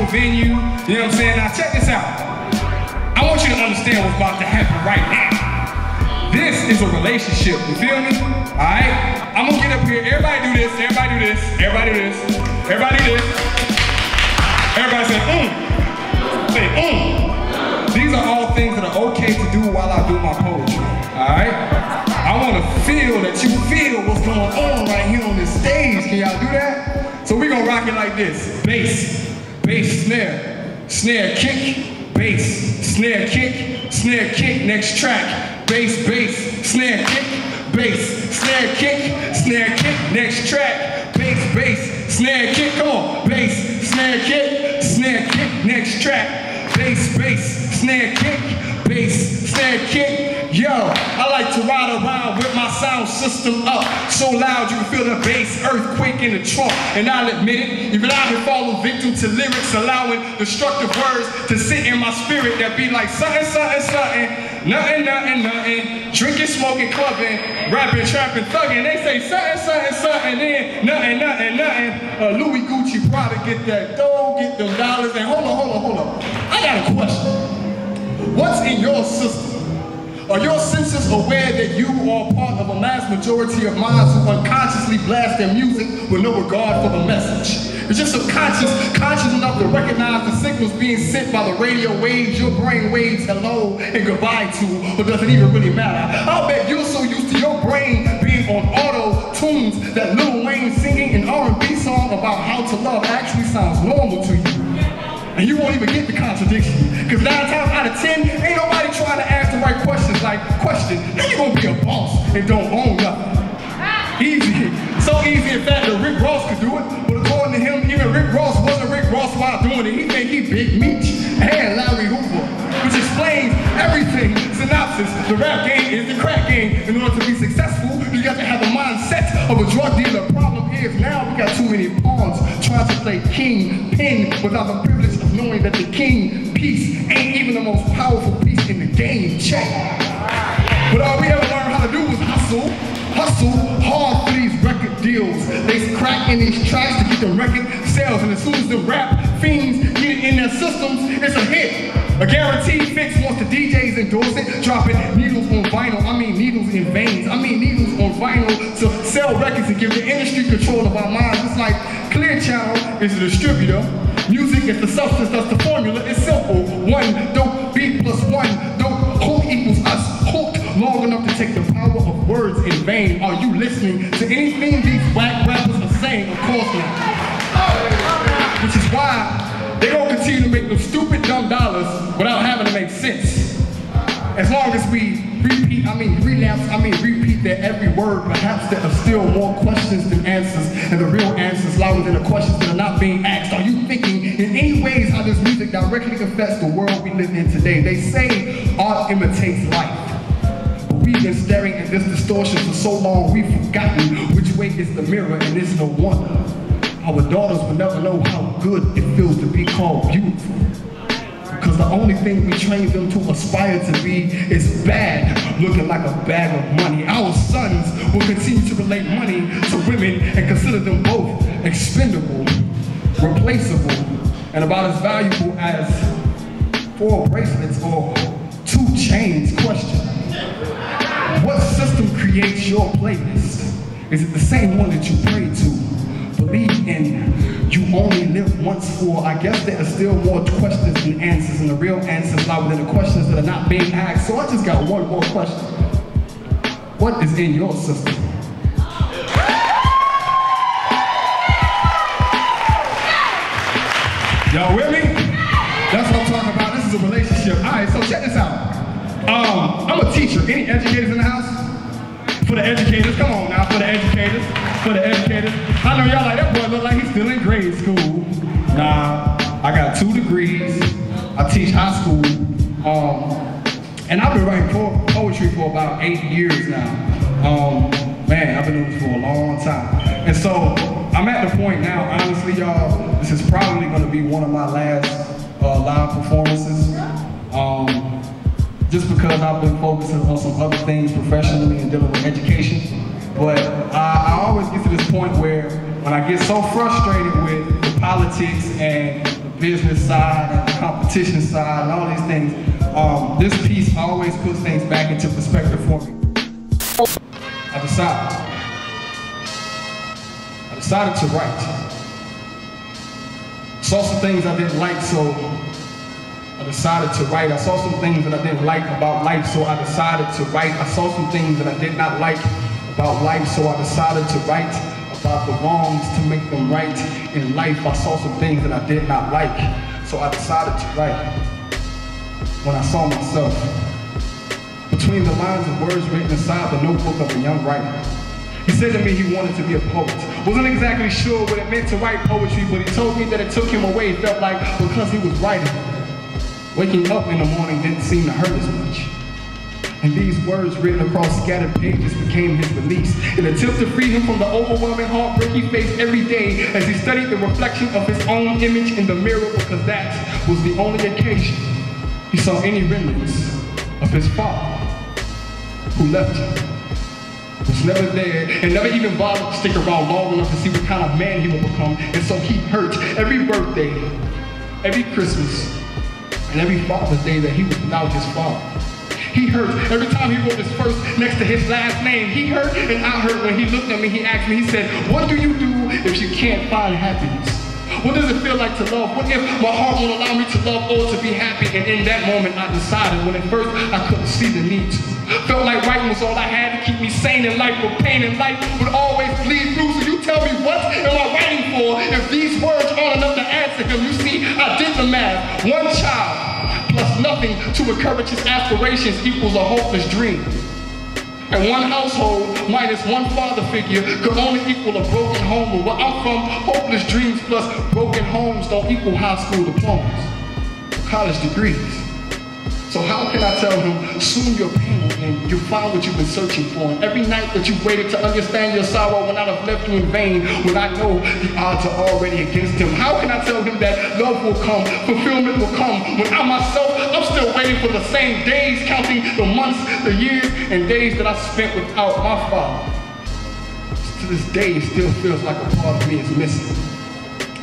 venue, you know what I'm saying? Now check this out. I want you to understand what's about to happen right now. This is a relationship, you feel me? Alright? I'm gonna get up here, everybody do this, everybody do this, everybody do this, everybody do this. Everybody say, Say, These are all things that are okay to do while I do my poetry, alright? I wanna feel that you feel what's going on right here on this stage. Can y'all do that? So we're gonna rock it like this. Bass, bass, snare, snare, kick, bass, snare, kick, next track. Bass, bass, snare, kick, bass, snare, kick, next track. Bass, bass, snare, kick, come on. Bass, snare, kick, next track. Bass, bass, snare, kick, bass, snare, kick. Yo, I like to ride around with my sound system up so loud you can feel the bass earthquake in the trunk. And I'll admit it, even I've been falling victim to lyrics allowing destructive words to sit in my spirit that be like something, something, something, nothing, nothing, nothing, drinking, smoking, clubbing, rapping, trapping, thugging. They say something, something, something, then nothing, nothing, nothing. Louis Gucci Prada, get that dough, get them dollars, and hold on. I got a question. What's in your system? Are your senses aware that you are part of a mass majority of minds who unconsciously blast their music with no regard for the message? It's just subconscious, conscious enough to recognize the signals being sent by the radio waves your brain waves hello and goodbye to, or does it even really matter? I'll bet you're so used to your brain being on auto tunes that Lil Wayne singing an R&B song about how to love actually sounds normal to you. And you won't even get the contradiction. Because 9 times out of 10, ain't nobody trying to ask the right questions like, question, how you gonna be a boss and don't own nothing? Easy. So easy, in fact, that Rick Ross could do it. But according to him, even Rick Ross wasn't Rick Ross while doing it. He think he Big Meech and Larry Hoover. Which explains everything. Synopsis, the rap game is the crack game. In order to be successful, you got to have the mindset of a drug dealer. Problem is, now we got too many pawns trying to play king pin without the privilege of knowing that the king piece ain't even the most powerful piece in the game. Check. But all we ever learned how to do was hustle hard for these record deals. They crack in these tracks to get the record sales, and as soon as the rap fiends get it in their systems, it's a hit. A guaranteed fix once the DJs endorse it, dropping needles on vinyl, I mean needles in veins, I mean needles on vinyl to sell records and give the industry control of our minds. It's like Clear Channel is a distributor, music is the substance, that's the formula, it's simple. One dope beat plus one dope hook equals us hooked long enough to take the power of words in vain. Are you listening to anything these whack rappers are saying? Of course not. Which is why they're gonna continue to make them stupid, dumb dollars without having to make sense. As long as we repeat their every word, perhaps there are still more questions than answers, and the real answers lie within the questions that are not being asked. Are you thinking in any ways how this music directly affects the world we live in today? They say art imitates life. But we've been staring at this distortion for so long, we've forgotten which way is the mirror, and it's no wonder. Our daughters will never know how good it feels to be called beautiful. Because the only thing we train them to aspire to be is bad, looking like a bag of money. Our sons will continue to relate money to women and consider them both expendable, replaceable, and about as valuable as 4 bracelets or 2 chains. Question: what system creates your playlist? Is it the same one that you pray to? Believe in, you only live once for? I guess there are still more questions than answers, and the real answers lie within the questions that are not being asked. So I just got one more question. What is in your system? Y'all with me? That's what I'm talking about. This is a relationship. All right, so check this out. I'm a teacher. Any educators in the house? For the educators, come on now, for the educators. For the educators. I know y'all like, that boy look like he's still in grade school. Nah, I got 2 degrees. I teach high school. And I've been writing poetry for about 8 years now. Man, I've been doing this for a long time. And so, I'm at the point now, honestly, y'all, this is probably gonna be one of my last live performances. Just because I've been focusing on some other things professionally and dealing with education. But I always get to this point where when I get so frustrated with the politics and the business side and the competition side and all these things, this piece always puts things back into perspective for me. I decided to write. I saw some things I didn't like, so I decided to write. I saw some things that I didn't like about life, so I decided to write. I saw some things that I did not like about life, so I decided to write about the wrongs to make them right in life. I saw some things that I did not like, so I decided to write. When I saw myself between the lines of words written inside the notebook of a young writer. He said to me he wanted to be a poet. Wasn't exactly sure what it meant to write poetry, but he told me that it took him away. It felt like because he was writing. Waking up in the morning didn't seem to hurt as much. And these words written across scattered pages became his release. An attempt to free him from the overwhelming heartbreak he faced every day as he studied the reflection of his own image in the mirror, because that was the only occasion he saw any remnants of his father, who left him, was never there, and never even bothered to stick around long enough to see what kind of man he would become. And so he hurt every birthday, every Christmas, and every Father's Day that he was without his father. He hurt every time he wrote his first next to his last name. He hurt and I hurt when he looked at me, he asked me, he said, what do you do if you can't find happiness? What does it feel like to love? What if my heart won't allow me to love or to be happy? And in that moment I decided, when at first I couldn't see the need to. Felt like writing was all I had to keep me sane in life, but pain in life would always bleed through. So you tell me, what am I writing for if these words aren't enough to answer him? You see, I did the math. One child plus nothing to encourage his aspirations equals a hopeless dream. And one household minus one father figure could only equal a broken home. Where I'm from, hopeless dreams plus broken homes don't equal high school diplomas, college degrees. So how can I tell him, soon your pain will end, you'll find what you've been searching for. And every night that you've waited to understand your sorrow will not have left you in vain, when I know the odds are already against him. How can I tell him that love will come, fulfillment will come, when I myself, I'm still waiting for the same days, counting the months, the years, and days that I spent without my father. To this day, it still feels like a part of me is missing.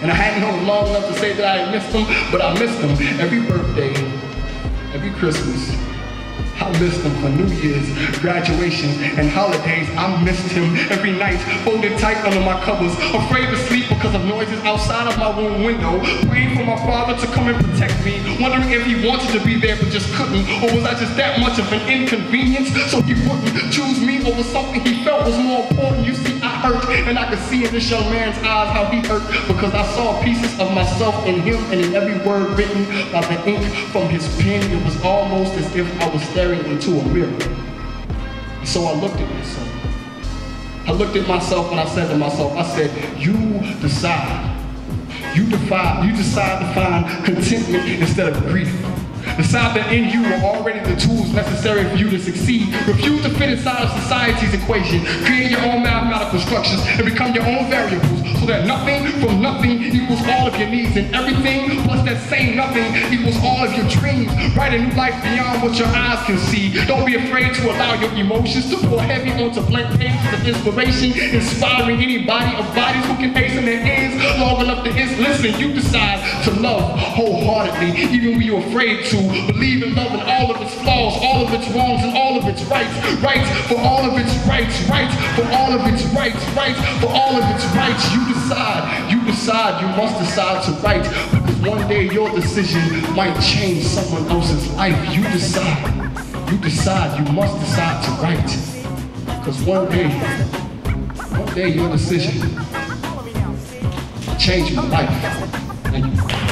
And I hadn't known long enough to say that I had missed him, but I missed him every birthday, every Christmas. I missed him for New Year's, graduations, and holidays. I missed him every night, folded tight under my covers, afraid to sleep because of noises outside of my room window, praying for my father to come and protect me, wondering if he wanted to be there but just couldn't, or was I just that much of an inconvenience so he wouldn't choose me over something he felt was more important. You see, I hurt, and I could see in this young man's eyes how he hurt, because I saw pieces of myself in him, and in every word written by the ink from his pen, it was almost as if I was staring into a mirror. So I looked at myself. I looked at myself and I said to myself, I said, you decide. You decide to find contentment instead of grief. Decide that in you are already the tools necessary for you to succeed. Refuse to fit inside of society's equation. Create your own mathematical structures and become your own variables, so that nothing from nothing equals all of your needs, and everything plus that same nothing equals all of your dreams. Write a new life beyond what your eyes can see. Don't be afraid to allow your emotions to pour heavy onto blank pages of inspiration, inspiring anybody of bodies who can hasten their ears long enough to listen. You decide to love wholeheartedly, even when you're afraid to. Believe in love and all of its flaws, all of its wrongs and all of its rights. Rights for all of its rights. Rights for all of its rights. Rights for all of its rights. You decide. You decide. You must decide to write, because one day your decision might change someone else's life. You decide. You decide. You must decide to write, because one day your decision will change my life. Thank you.